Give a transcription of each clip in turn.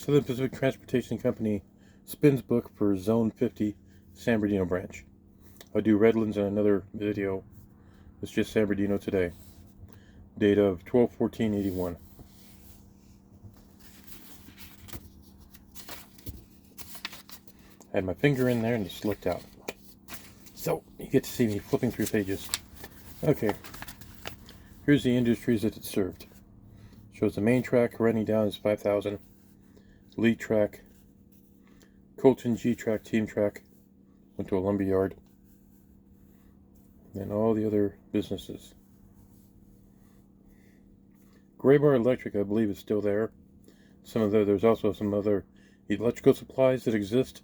Southern Pacific Transportation Company spins book for Zone 50 San Bernardino branch. I'll do Redlands in another video. It's just San Bernardino today. Date of 12/14/81. I had my finger in there and it slipped out. So, you get to see me flipping through pages. Okay. Here's the industries that it served. Shows the main track running down is 5,000. Lead track. Colton G track, team track. Went to a lumber yard. And all the other businesses. Gray Bar Electric, I believe, is still there. There's also some other electrical supplies that exist,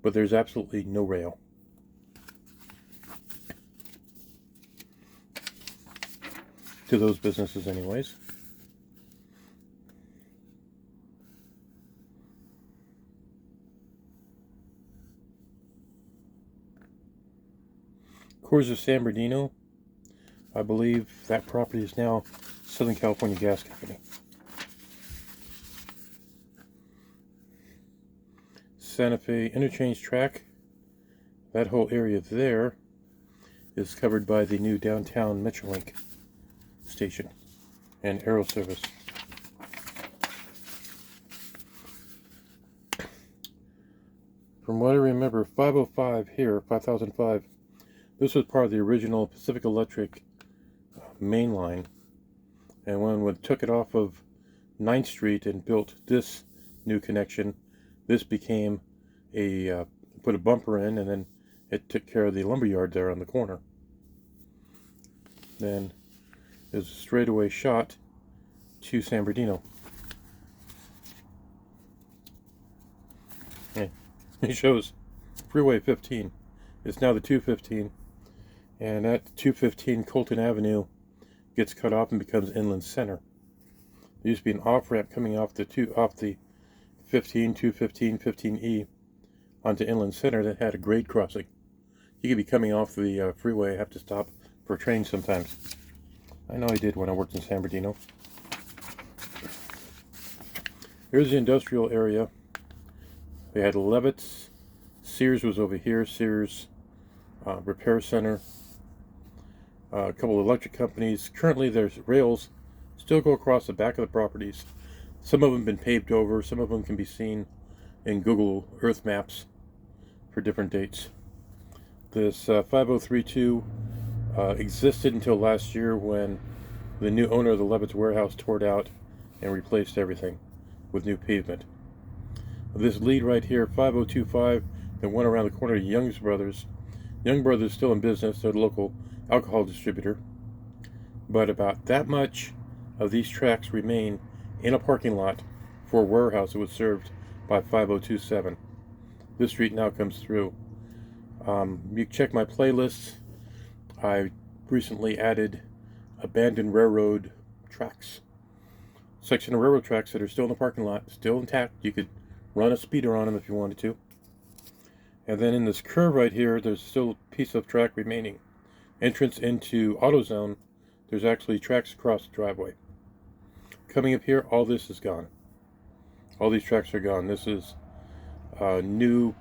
but there's absolutely no rail. To those businesses anyways. Coors of San Bernardino, I believe that property is now Southern California Gas Company. Santa Fe Interchange Track, that whole area there is covered by the new downtown Metrolink station and Aero service. From what I remember, 505 here, 5005, this was part of the original Pacific Electric main line, and when we took it off of 9th Street and built this new connection, this became put a bumper in, and then it took care of the lumberyard there on the corner. Then there's a straightaway shot to San Bernardino. Okay. It shows Freeway 15. It's now the 215. And at 215 Colton Avenue gets cut off and becomes Inland Center. There used to be an off-ramp coming off the 215, 15E onto Inland Center that had a grade crossing. You could be coming off the freeway, have to stop for a train sometimes. I know I did when I worked in San Bernardino. Here's the industrial area. They had Levitt's. Sears was over here. Sears Repair Center. A couple of electric companies. Currently there's rails still go across the back of the properties. Some of them have been paved over. Some of them can be seen in Google Earth Maps for different dates. This 5032 existed until last year when the new owner of the Levitt's warehouse tore it out and replaced everything with new pavement. This lead right here, 5025, that went around the corner to Young's Brothers. Young Brothers still in business. They're the local alcohol distributor. But about that much of these tracks remain in a parking lot for a warehouse that was served by 5027. This street now comes through. You can check my playlists. I recently added abandoned railroad tracks. Section of railroad tracks that are still in the parking lot, still intact. You could run a speeder on them if you wanted to. And then in this curve right here, there's still a piece of track remaining. Entrance into AutoZone, there's actually tracks across the driveway. Coming up here, all this is gone. All these tracks are gone. This is new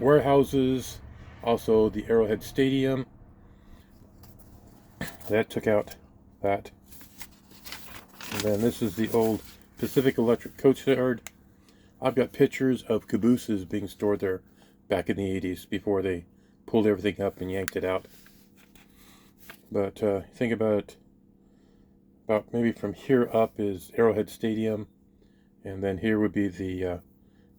warehouses, also the Arrowhead Stadium. That took out that. And then this is the old Pacific Electric coach yard. I've got pictures of cabooses being stored there back in the 80s before they pulled everything up and yanked it out. But think about maybe from here up is Arrowhead Stadium, and then here would be the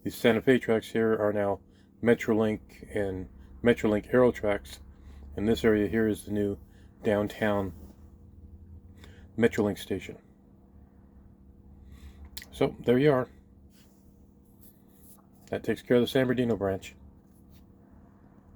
Santa Fe tracks. Here are now Metrolink and Metrolink Aero tracks, and this area here is the new downtown Metrolink station. So there you are. That takes care of the San Bernardino branch.